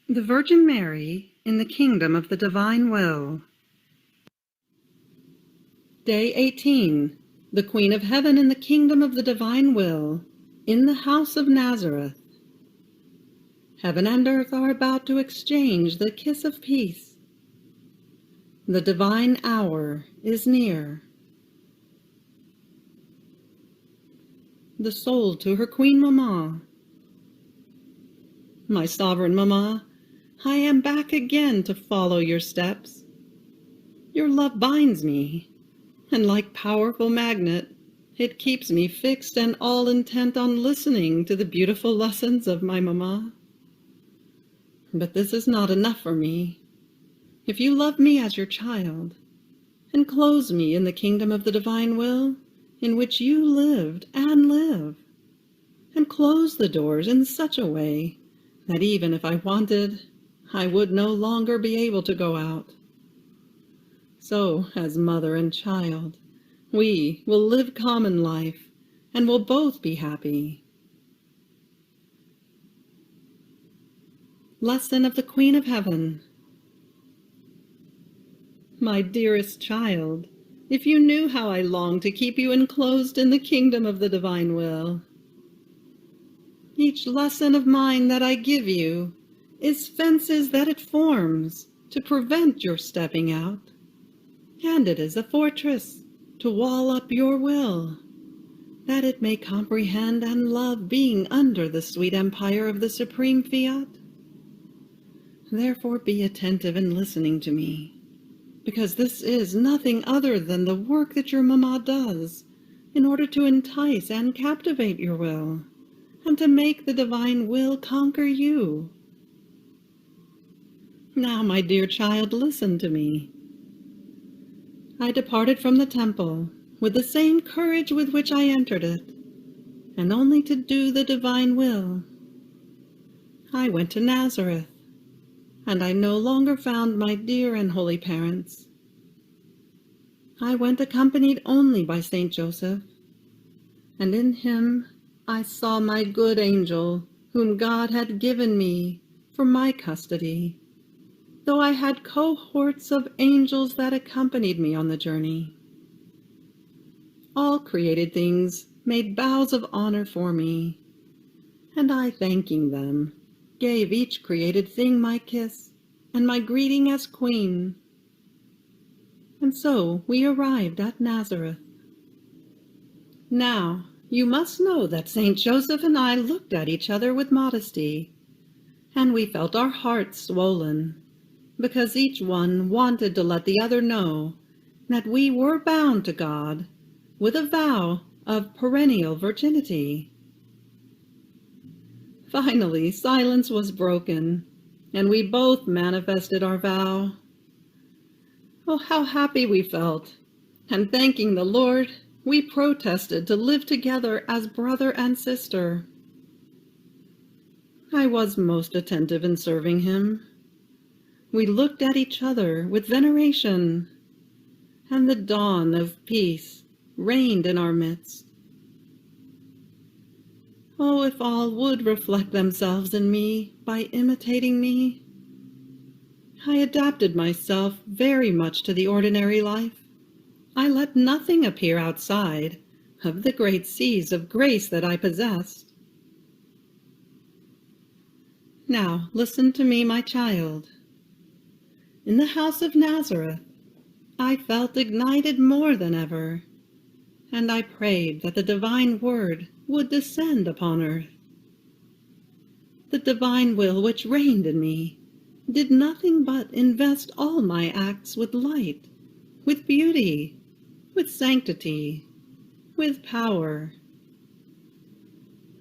The Virgin Mary in the Kingdom of the Divine Will. Day 18. The Queen of Heaven in the Kingdom of the Divine Will, in the house of Nazareth. Heaven and earth are about to exchange the kiss of peace. The divine hour is near. The soul to her Queen Mamma. My sovereign Mamma, I am back again to follow your steps. Your love binds me, and like powerful magnet, it keeps me fixed and all intent on listening to the beautiful lessons of my Mamma. But this is not enough for me. If you love me as your child, enclose me in the kingdom of the divine will, in which you lived and live, and close the doors in such a way that even if I wanted, I would no longer be able to go out. So, as mother and child, we will live common life and will both be happy. Lesson of the Queen of Heaven. My dearest child, if you knew how I long to keep you enclosed in the kingdom of the divine will. Each lesson of mine that I give you is fences that it forms to prevent your stepping out, and it is a fortress to wall up your will, that it may comprehend and love being under the sweet empire of the supreme Fiat. Therefore be attentive in listening to me, because this is nothing other than the work that your Mamma does in order to entice and captivate your will, and to make the divine will conquer you. Now, my dear child, listen to me. I departed from the temple with the same courage with which I entered it, and only to do the divine will. I went to Nazareth, and I no longer found my dear and holy parents. I went accompanied only by Saint Joseph, and in him I saw my good angel, whom God had given me for my custody, though I had cohorts of angels that accompanied me on the journey. All created things made bows of honor for me, and I, thanking them, gave each created thing my kiss and my greeting as queen. And so we arrived at Nazareth. Now, you must know that Saint Joseph and I looked at each other with modesty, and we felt our hearts swollen, because each one wanted to let the other know that we were bound to God with a vow of perennial virginity. Finally, silence was broken, and we both manifested our vow. Oh, how happy we felt! And thanking the Lord, we protested to live together as brother and sister. I was most attentive in serving him. We looked at each other with veneration, and the dawn of peace reigned in our midst. Oh, if all would reflect themselves in me by imitating me. I adapted myself very much to the ordinary life. I let nothing appear outside of the great seas of grace that I possessed. Now, listen to me, my child. In the house of Nazareth, I felt ignited more than ever, and I prayed that the divine word would descend upon earth. The divine will which reigned in me did nothing but invest all my acts with light, with beauty, with sanctity, with power.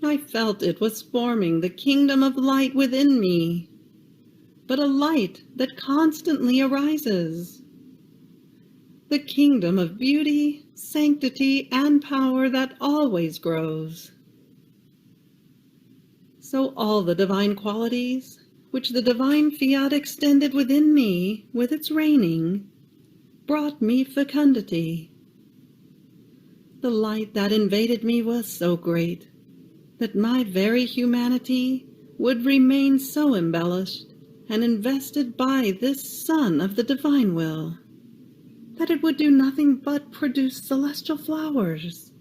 I felt it was forming the kingdom of light within me, but a light that constantly arises. The kingdom of beauty, sanctity, and power that always grows. So all the divine qualities, which the divine Fiat extended within me with its reigning, brought me fecundity. The light that invaded me was so great that my very humanity would remain so embellished and invested by this Son of the divine will, that it would do nothing but produce celestial flowers.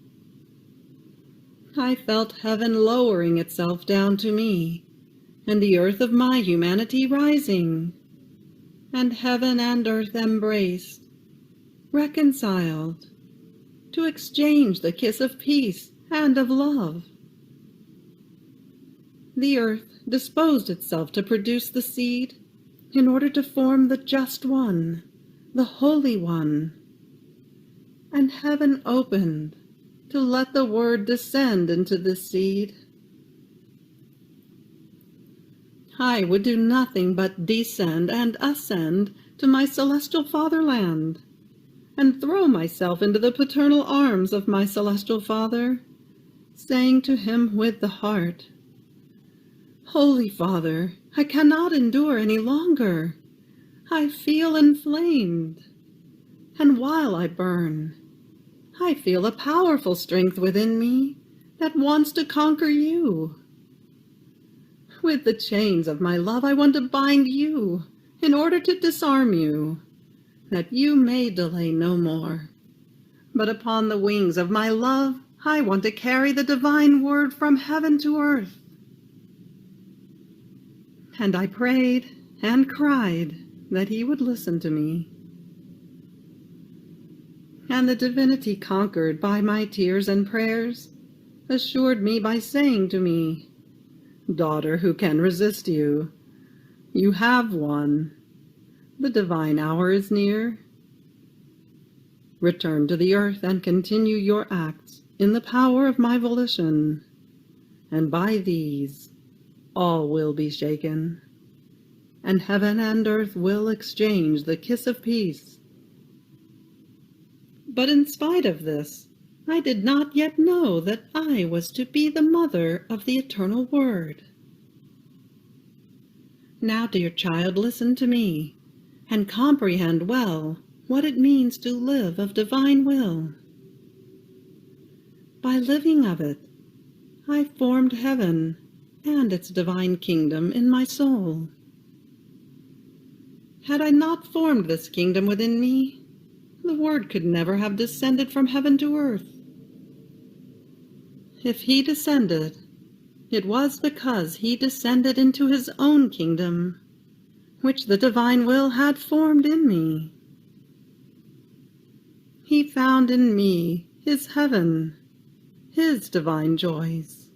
I felt heaven lowering itself down to me, and the earth of my humanity rising, and heaven and earth embraced, reconciled, to exchange the kiss of peace and of love. The earth disposed itself to produce the seed in order to form the just one, the Holy One, and heaven opened to let the Word descend into this seed. I would do nothing but descend and ascend to my celestial fatherland, and throw myself into the paternal arms of my celestial Father, saying to him with the heart, "Holy Father, I cannot endure any longer. I feel inflamed, and while I burn, I feel a powerful strength within me that wants to conquer you. With the chains of my love I want to bind you in order to disarm you, that you may delay no more. But upon the wings of my love I want to carry the divine word from heaven to earth." And I prayed and cried that he would listen to me. And the divinity, conquered by my tears and prayers, assured me by saying to me, "Daughter, who can resist you? You have won. The divine hour is near. Return to the earth and continue your acts in the power of my volition, and by these all will be shaken, and heaven and earth will exchange the kiss of peace." But in spite of this, I did not yet know that I was to be the mother of the eternal Word. Now, dear child, listen to me, and comprehend well what it means to live of divine will. By living of it, I formed heaven and its divine kingdom in my soul. Had I not formed this kingdom within me, the Word could never have descended from heaven to earth. If he descended, it was because he descended into his own kingdom, which the divine will had formed in me. He found in me his heaven, his divine joys.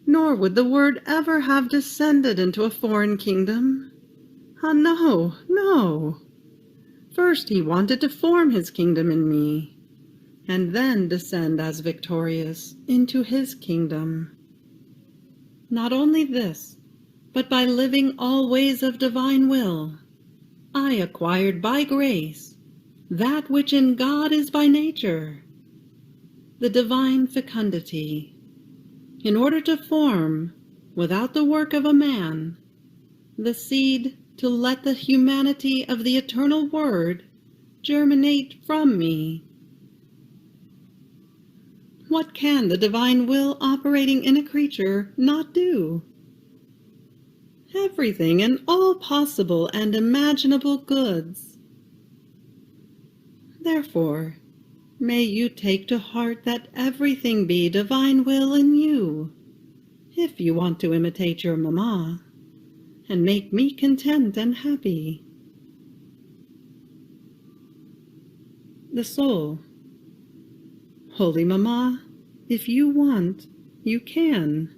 Nor would the Word ever have descended into a foreign kingdom. Ah, no, no. First he wanted to form his kingdom in me, and then descend as victorious into his kingdom. Not only this, but by living all ways of divine will, I acquired by grace that which in God is by nature, the divine fecundity, in order to form, without the work of a man, the seed to let the humanity of the eternal Word germinate from me. What can the divine will operating in a creature not do? Everything and all possible and imaginable goods. Therefore, may you take to heart that everything be divine will in you, if you want to imitate your mamma, and make me content and happy. The soul. Holy Mamma, if you want, you can.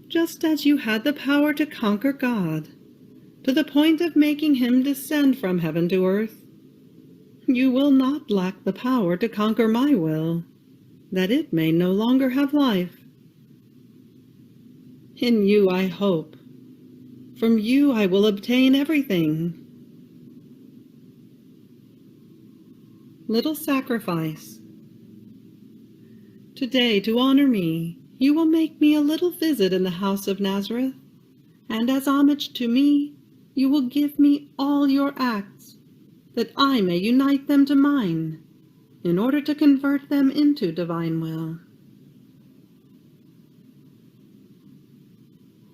Just as you had the power to conquer God, to the point of making him descend from heaven to earth, you will not lack the power to conquer my will, that it may no longer have life. In you I hope. From you I will obtain everything. Little sacrifice. Today, to honor me, you will make me a little visit in the house of Nazareth, and as homage to me, you will give me all your acts, that I may unite them to mine, in order to convert them into divine will.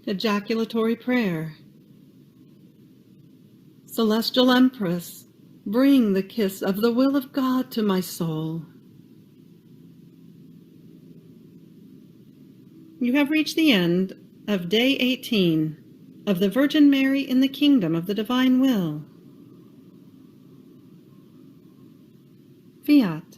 Ejaculatory prayer. Celestial Empress, bring the kiss of the will of God to my soul. You have reached the end of Day 18 of the Virgin Mary in the Kingdom of the Divine Will. Fiat.